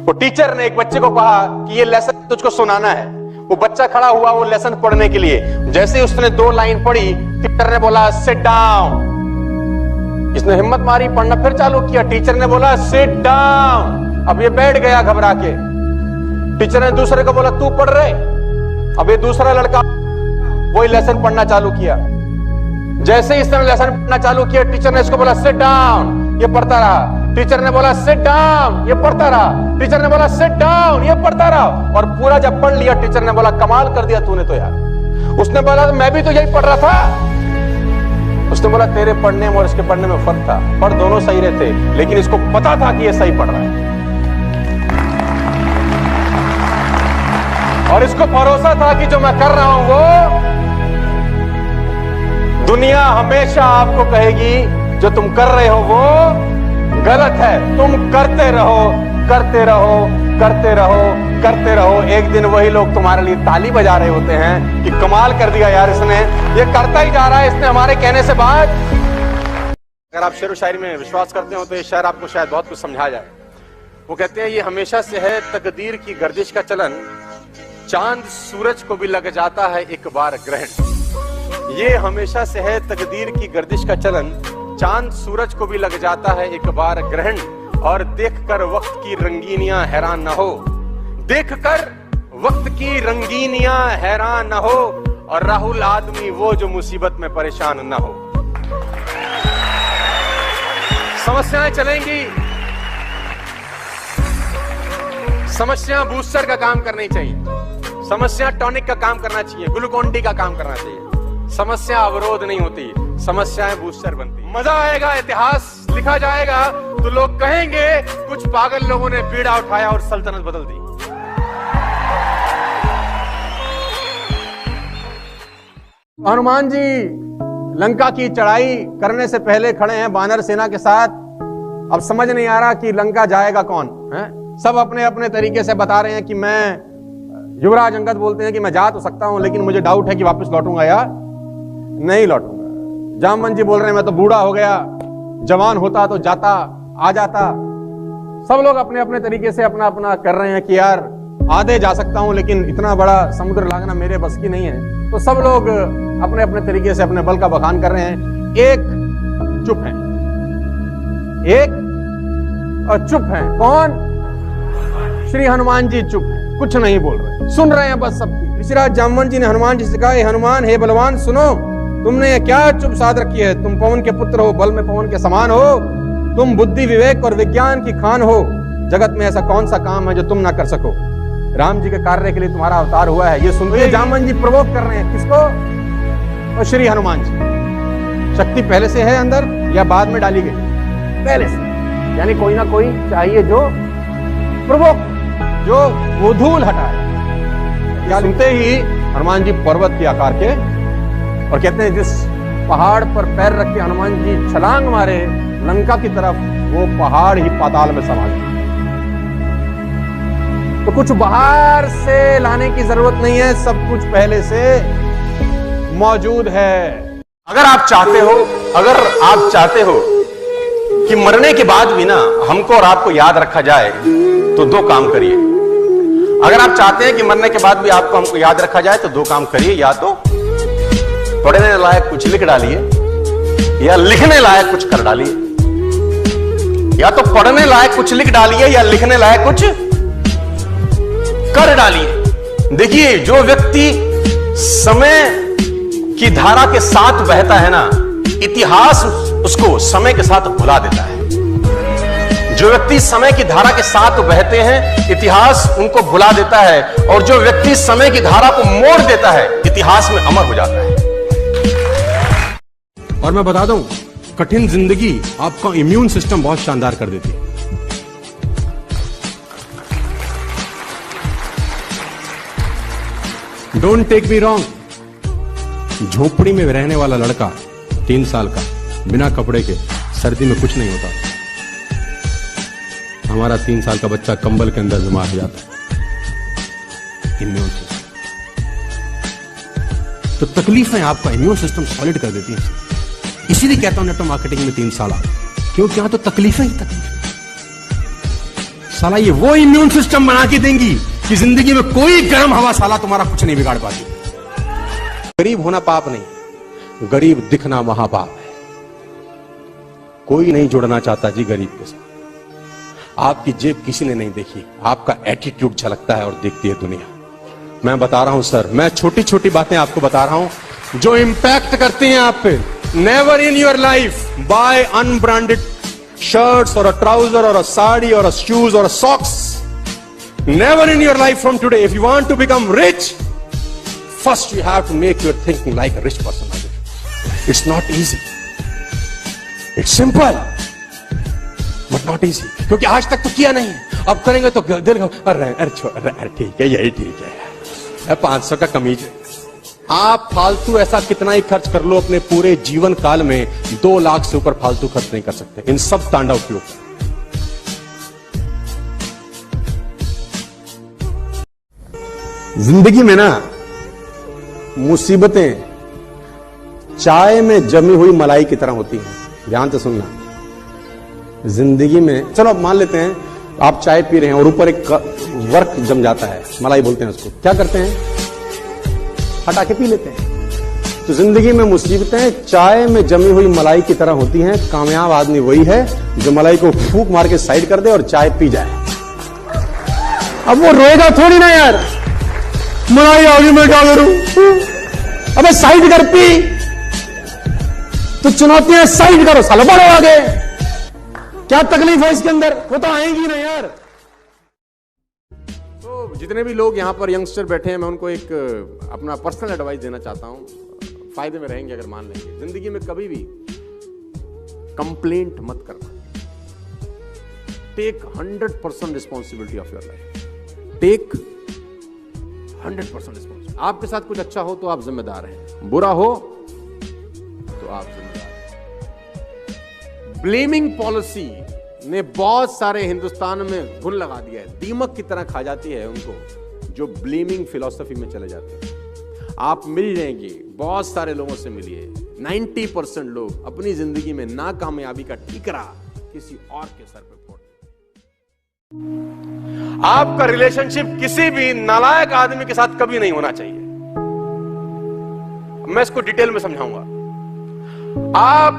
वो टीचर ने एक बच्चे को कहा कि ये लेसन तुझको सुनाना है। वो बच्चा खड़ा हुआ वो लेसन पढ़ने के लिए। जैसे ही उसने 2 लाइन पढ़ी, टीचर ने बोला सिट डाउन। इसने हिम्मत मारी, पढ़ना फिर चालू किया। टीचर ने बोला सिट डाउन। अब ये बैठ गया घबरा के। टीचर ने दूसरे को बोला तू पढ़ रहे। अब ये दूसरा लड़का वही लेसन पढ़ना चालू किया। जैसे ही इसने लेसन पढ़ना चालू किया, टीचर ने इसको बोला सिट डाउन, ये पढ़ता रहा। टीचर ने बोला सिट डाउन, ये पढ़ता रहा। टीचर ने बोला सिट डाउन, ये पढ़ता रहा। और पूरा जब पढ़ लिया, टीचर ने बोला कमाल कर दिया तूने तो यार। उसने बोला मैं भी तो यही पढ़ रहा था। उसने बोला तेरे पढ़ने में और इसके पढ़ने में फर्क था, पढ़ दोनों सही रहे थे, लेकिन इसको पता था कि ये सही पढ़ रहा है और इसको भरोसा था कि जो मैं कर रहा हूं वो। दुनिया हमेशा आपको कहेगी जो तुम कर रहे हो वो गलत है। तुम करते रहो, करते रहो, करते रहो, करते रहो। एक दिन वही लोग तुम्हारे लिए ताली बजा रहे होते हैं कि कमाल कर दिया यार इसने, ये करता ही जा रहा है, इसने हमारे कहने से बाद। अगर आप शेर व शायरी में विश्वास करते हो तो ये शायर आपको शायद बहुत कुछ समझा जाए। वो कहते हैं ये हमेशा से है तकदीर की गर्दिश का चलन, चांद सूरज को भी लग जाता है एक बार ग्रहण। ये हमेशा से है तकदीर की गर्दिश का चलन, चांद सूरज को भी लग जाता है एक बार ग्रहण। और देखकर वक्त की रंगीनियां हैरान न हो, देखकर वक्त की रंगीनियां हैरान न हो। और राहुल आदमी वो जो मुसीबत में परेशान न हो। समस्याएं चलेंगी, समस्या बूस्टर का काम करनी चाहिए, समस्या टॉनिक का काम करना चाहिए, ग्लूकोन डी का काम करना चाहिए। समस्या अवरोध नहीं होती, समस्याएं बूस्टर बनती। मजा आएगा, इतिहास लिखा जाएगा तो लोग कहेंगे कुछ पागल लोगों ने बीड़ा उठाया और सल्तनत बदल दी। हनुमान जी लंका की चढ़ाई करने से पहले खड़े हैं वानर सेना के साथ। अब समझ नहीं आ रहा कि लंका जाएगा कौन है। सब अपने अपने तरीके से बता रहे हैं कि मैं, युवराज अंगद बोलते हैं कि मैं जा तो सकता हूं लेकिन मुझे डाउट है कि वापस लौटूंगा या नहीं लौटूंगा। जामवंत जी बोल रहे हैं मैं तो बूढ़ा हो गया, जवान होता तो जाता, आ जाता। सब लोग अपने अपने तरीके से अपना अपना कर रहे हैं कि यार आधे जा सकता हूं लेकिन इतना बड़ा समुद्र लागना मेरे बस की नहीं है। तो सब लोग अपने अपने तरीके से अपने बल का बखान कर रहे हैं। एक चुप है, एक और चुप है। कौन? श्री हनुमान जी चुप है, कुछ नहीं बोल रहे, सुन रहे हैं बस सबकी। ऋषिराज जामवंत जी ने हनुमान जी से कहा हे हनुमान, हे बलवान, सुनो, तुमने ये क्या चुप साध रखी है? तुम पवन के पुत्र हो, बल में पवन के समान हो, तुम बुद्धि विवेक और विज्ञान की खान हो। जगत में ऐसा कौन सा काम है जो तुम ना कर सको? राम जी के कार्य के लिए तुम्हारा अवतार हुआ है। ये सुनते ही जामवंत जी प्रवोक कर रहे हैं किसको? और श्री हनुमान जी। शक्ति पहले से है अंदर या बाद में डाली गई? पहले से, यानी कोई ना कोई चाहिए जो प्रवोक, जो वो धूल हटाए। क्या सुनते ही हनुमान जी पर्वत के आकार के, और कहते हैं जिस पहाड़ पर पैर रख के हनुमान जी छलांग मारे लंका की तरफ, वो पहाड़ ही पाताल में समा गया। तो कुछ बाहर से लाने की जरूरत नहीं है, सब कुछ पहले से मौजूद है। अगर आप चाहते हो कि मरने के बाद भी ना हमको और आपको याद रखा जाए तो 2 काम करिए। अगर आप चाहते हैं कि मरने के बाद भी आपको हमको याद रखा जाए तो 2 काम करिए। या तो पढ़ने लायक कुछ लिख डालिए या लिखने लायक कुछ कर डालिए। या तो पढ़ने लायक कुछ लिख डालिए या लिखने लायक कुछ कर डालिए। देखिए, जो व्यक्ति समय की धारा के साथ बहता है ना, इतिहास उसको समय के साथ भुला देता है। जो व्यक्ति समय की धारा के साथ बहते हैं, इतिहास उनको भुला देता है। और जो व्यक्ति समय की धारा को मोड़ देता है, इतिहास में अमर हो जाता है। और मैं बता दूं, कठिन जिंदगी आपका इम्यून सिस्टम बहुत शानदार कर देती है। डोंट टेक मी रॉन्ग, झोपड़ी में रहने वाला लड़का 3 साल का बिना कपड़े के सर्दी में कुछ नहीं होता। हमारा 3 साल का बच्चा कंबल के अंदर बीमार हो जाता है। इम्यून सिस्टम, तो तकलीफें आपका इम्यून सिस्टम सॉलिड कर देती है। इसीलिए कहता हूं नेटवर्क मार्केटिंग में 3 साल आ, क्योंकि यहां तो तकलीफें ही तकलीफ। साला ये वो इम्यून सिस्टम बना के देंगी कि जिंदगी में कोई गर्म हवा साला तुम्हारा कुछ नहीं बिगाड़ पाती। गरीब होना पाप नहीं, गरीब दिखना महापाप है। कोई नहीं जुड़ना चाहता जी गरीब के साथ। आपकी जेब किसी ने नहीं देखी, आपका एटीट्यूड झलकता है और देखती है दुनिया। मैं बता रहा हूं सर, मैं छोटी छोटी बातें आपको बता रहा हूं जो इंपैक्ट करती हैं आप पे। Never in your life buy unbranded shirts or a trouser or a sari or a shoes or a socks. Never in your life from today. If you want to become rich, first you have to make your thinking like a rich person. It's not easy. It's simple, but not easy. क्योंकि आज तक तो किया नहीं, अब करेंगे तो दिल अरे ठीक है, यही ठीक है, 500 का कमीज है। आप फालतू ऐसा कितना ही खर्च कर लो अपने पूरे जीवन काल में, 2 लाख से ऊपर फालतू खर्च नहीं कर सकते इन सब तांडव के ऊपर। जिंदगी में ना मुसीबतें चाय में जमी हुई मलाई की तरह होती हैं। ध्यान से सुनना, जिंदगी में चलो मान लेते हैं आप चाय पी रहे हैं और ऊपर एक वर्क जम जाता है, मलाई बोलते हैं उसको। क्या करते हैं? हटा के पी लेते हैं। तो जिंदगी में मुसीबतें चाय में जमी हुई मलाई की तरह होती हैं। कामयाब आदमी वही है जो मलाई को फूंक मार के साइड कर दे और चाय पी जाए। अब वो रोएगा थोड़ी ना यार, मलाई आ गई मैं क्या करूं, अबे साइड कर, पी। तो चुनौतियां साइड करो साला, बढ़ो आगे। क्या तकलीफ है इसके अंदर, वो तो आएंगी ना यार। तो जितने भी लोग यहां पर यंगस्टर बैठे हैं, मैं उनको एक अपना पर्सनल एडवाइस देना चाहता हूं, फायदे में रहेंगे अगर मान लेंगे। जिंदगी में कभी भी कंप्लेंट मत करना। Take 100% responsibility of your life. Take 100% responsibility. आपके साथ कुछ अच्छा हो तो आप जिम्मेदार हैं, बुरा हो तो आप जिम्मेदार हैं। ब्लेमिंग पॉलिसी ने बहुत सारे हिंदुस्तान में घुन लगा दिया है, दीमक की तरह खा जाती है उनको जो ब्लेमिंग फिलॉसफी में चले जाते हैं। आप मिल जाएंगे, बहुत सारे लोगों से मिलिए, 90% लोग अपनी जिंदगी में नाकामयाबी का ठीकरा किसी और के सर पे फोड़। आपका रिलेशनशिप किसी भी नालायक आदमी के साथ कभी नहीं होना चाहिए। मैं इसको डिटेल में समझाऊंगा। आप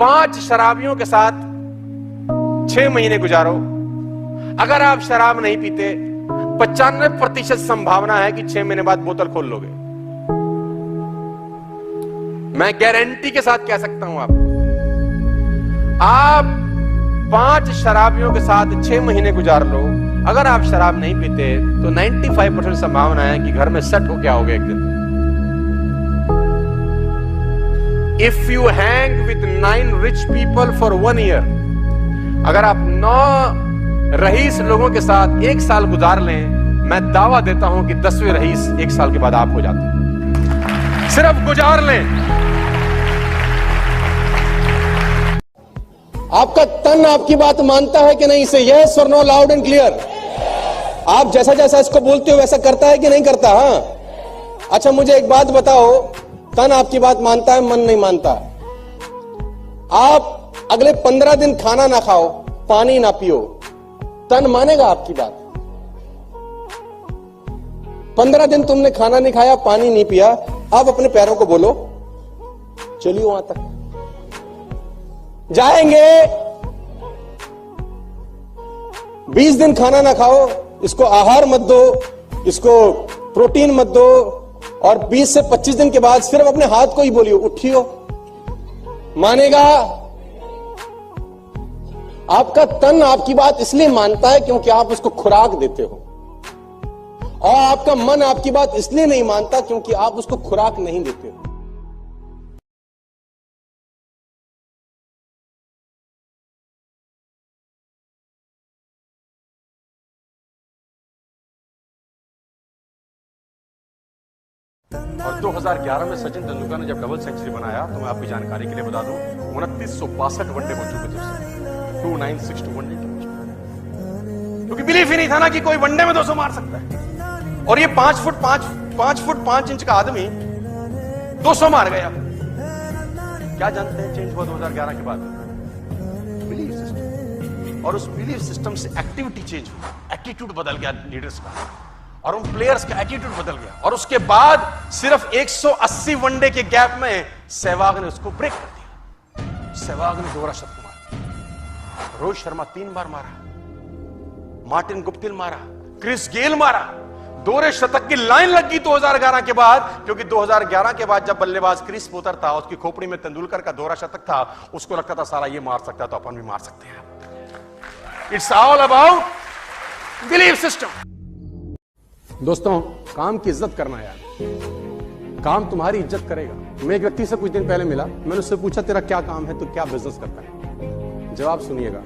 5 शराबियों के साथ 6 महीने गुजारो, अगर आप शराब नहीं पीते 95% संभावना है कि 6 महीने बाद बोतल खोल लोगे। मैं गारंटी के साथ कह सकता हूं आप 5 शराबियों के साथ 6 महीने गुजार लो, अगर आप शराब नहीं पीते तो 95% संभावना है कि घर में सेट हो क्या होगा एक दिन। If you hang with 9 rich people for 1 year, अगर आप 9 रईस लोगों के साथ 1 साल गुजार लें, मैं दावा देता हूं कि 10वें रईस 1 साल के बाद आप हो जाते हैं। सिर्फ गुजार लें। आपका तन आपकी बात मानता है कि नहीं? से यस और नो, लाउड एंड क्लियर। आप जैसा जैसा इसको बोलते हो वैसा करता है कि नहीं करता? हाँ। अच्छा मुझे एक बात बताओ, तन आपकी बात मानता है, मन नहीं मानता? आप अगले 15 दिन खाना ना खाओ, पानी ना पियो, तन मानेगा आपकी बात? 15 दिन तुमने खाना नहीं खाया, पानी नहीं पिया, अब अपने पैरों को बोलो चलिए वहां तक जाएंगे। 20 दिन खाना ना खाओ, इसको आहार मत दो, इसको प्रोटीन मत दो, और 20 से 25 दिन के बाद सिर्फ अपने हाथ को ही बोलियो उठियो, मानेगा? आपका तन आपकी बात इसलिए मानता है क्योंकि आप उसको खुराक देते हो, और आपका मन आपकी बात इसलिए नहीं मानता क्योंकि आप उसको खुराक नहीं देते हो। और 2011 में सचिन तेंदुलकर ने जब डबल सेंचुरी बनाया, तो मैं आपकी जानकारी के लिए बता दूं 2962 वनडे हो चुके थे, 2962 वनडे, क्योंकि बिलीफ ही नहीं था ना कि कोई वनडे में 200 मार सकता है। और ये 5 फुट 5 इंच का आदमी 200 मार गया। क्या जानते हैं चेंज हुआ 2011 के बाद? Belief system. और उस बिलीफ सिस्टम से एक्टिविटी चेंज हुई, एटीट्यूड बदल गया लीडर्स का और उन प्लेयर्स का एटीट्यूड बदल गया। और उसके बाद सिर्फ 180 वनडे के गैप में सहवाग ने उसको ब्रेक कर दिया। सहवाग ने दोहरा शतक मारा, रोहित शर्मा 3 बार मारा, मार्टिन गुप्टिल मारा, क्रिस गेल मारा। दोहरे शतक की लाइन लग गई 2011 के बाद, क्योंकि 2011 के बाद जब बल्लेबाज क्रिस पोतर था, उसकी खोपड़ी में तेंदुलकर का दोहरा शतक था, उसको लगता था साला ये मार सकता है तो अपन भी मार सकते हैं। It's all about belief system. दोस्तों, काम की इज्जत करना यार, काम तुम्हारी इज्जत करेगा। मैं एक व्यक्ति से कुछ दिन पहले मिला, मैंने उससे पूछा तेरा क्या काम है, तो क्या बिजनेस करता है? जवाब सुनिएगा।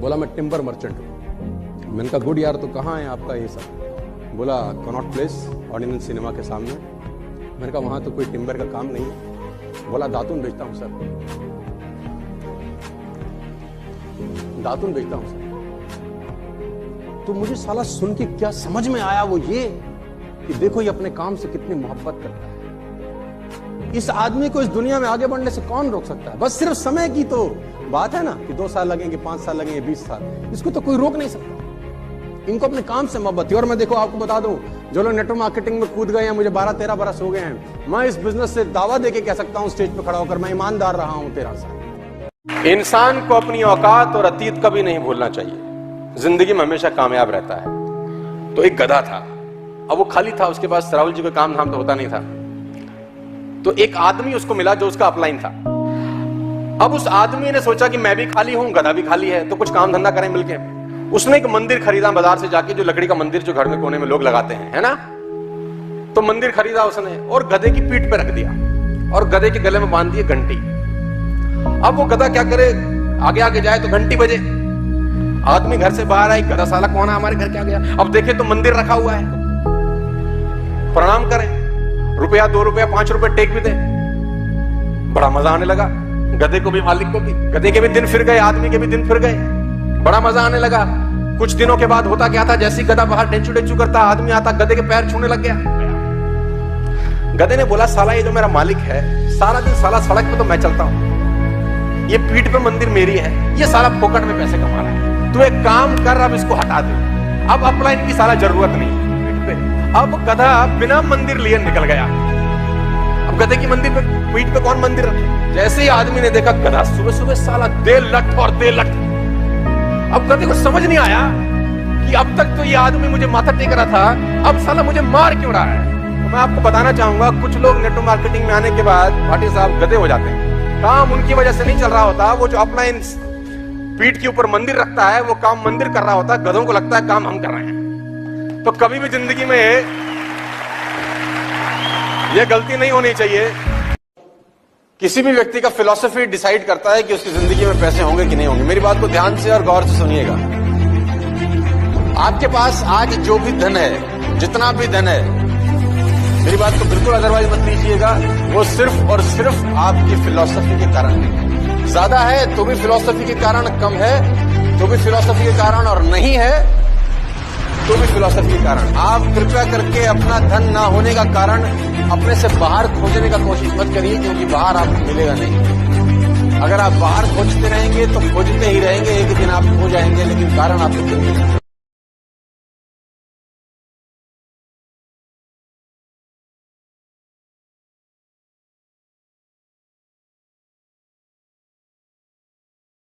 बोला मैं टिम्बर मर्चेंट हूं। मैंने कहा गुड यार, तो कहाँ है आपका ये सब? बोला कनॉट प्लेस, ऑर्डिनेंस सिनेमा के सामने। मैंने कहा वहां तो कोई टिम्बर का काम नहीं है। बोला दातुन बेचता हूं सर, दातुन बेचता हूं सर। तो मुझे साला सुन के क्या समझ में आया, वो ये कि देखो ये अपने काम से कितनी मोहब्बत करता है। इस आदमी को इस दुनिया में आगे बढ़ने से कौन रोक सकता है? बस सिर्फ समय की तो बात है ना कि 2 साल लगेंगे, 5 साल लगेंगे, 20 साल, इसको तो कोई रोक नहीं सकता। इनको अपने काम से मोहब्बत है। और मैं देखो आपको बता दूं, जो लोग नेटवर्क मार्केटिंग में कूद गए हैं, मुझे 12-13 बरस हो गए हैं, मैं इस बिजनेस से दावा देके कह सकता हूं स्टेज पे खड़ा होकर, मैं ईमानदार रहा हूं 13 साल। इंसान को अपनी औकात और अतीत कभी नहीं भूलना चाहिए, जिंदगी में हमेशा कामयाब रहता है। तो एक गधा था, अब वो खाली था, उसके पास राहुल जी का काम धाम तो होता नहीं था। तो एक आदमी उसको मिला जो उसका अपलाइन था। अब उस आदमी ने सोचा कि मैं भी खाली हूं, गधा भी खाली है, तो कुछ काम धंधा करें मिलके। उसने एक मंदिर खरीदा बाजार से जाके, जो लकड़ी का मंदिर जो घर में कोने में लोग लगाते हैं, है ना। तो मंदिर खरीदा उसने और गधे की पीठ पे रख दिया और गधे के गले में बांध दिए घंटी। अब वो गधा क्या करे, आगे आगे जाए तो घंटी बजे। आदमी घर से बाहर आए, गधा साला कौन है हमारे घर क्या गया। अब देखे तो मंदिर रखा हुआ है, प्रणाम करें, रुपया 2 रुपया 5 रुपए टेक भी दे। बड़ा मजा आने लगा, गधे को भी मालिक को भी। गधे के भी दिन फिर गए, आदमी के भी दिन फिर गए, बड़ा मजा आने लगा। कुछ दिनों के बाद होता क्या था, जैसे गधा बाहर डेंचू डेंचू करता, आदमी आता, गधे के पैर छूने लग गया। गधे ने बोला साला ये जो मेरा मालिक है, सारा दिन साला सड़क पे तो मैं चलता हूं, ये पीठ पे मंदिर मेरी है, ये साला फोकट में पैसे कमा रहा है, तू एक काम कर, अब इसको हटा दे, अब अपलाइन की साला जरूरत नहीं पीठ पे। अब गधा बिना मंदिर लिए निकल गया। अब गधे की मंदिर पे पीठ पे कौन मंदिर रखे। जैसे ही आदमी ने देखा गधा सुबह सुबह साला दे लठ और दे लठ। अब गधे को समझ नहीं आया कि अब तक तो ये आदमी मुझे माथा टेक रहा था, अब साला मुझे मार क्यों रहा है। तो मैं आपको बताना चाहूंगा, कुछ लोग नेटवर्क मार्केटिंग में आने के बाद भाटी साहब गधे हो जाते हैं। काम उनकी वजह से नहीं चल रहा होता, वो जो अपना पीठ के ऊपर मंदिर रखता है वो काम मंदिर कर रहा होता है, गधों को लगता है काम हम कर रहे हैं। तो कभी भी जिंदगी में ये गलती नहीं होनी चाहिए। किसी भी व्यक्ति का फिलॉसफी डिसाइड करता है कि उसकी जिंदगी में पैसे होंगे कि नहीं होंगे। मेरी बात को ध्यान से और गौर से सुनिएगा। आपके पास आज जो भी धन है, जितना भी धन है, मेरी बात को बिल्कुल अदरवाइज मत लीजिएगा, वो सिर्फ और सिर्फ आपकी फिलॉसफी के कारण है। ज्यादा है तो भी फिलॉसफी के कारण, कम है तो भी फिलॉसफी के कारण, और नहीं है तो भी फिलॉसफी के कारण। आप कृपया करके अपना धन ना होने का कारण अपने से बाहर खोजने का कोशिश मत करिए, क्योंकि बाहर आपको मिलेगा नहीं। अगर आप बाहर खोजते रहेंगे तो खोजते ही रहेंगे, एक दिन आप खो जाएंगे, लेकिन कारण आपको मिलेगा।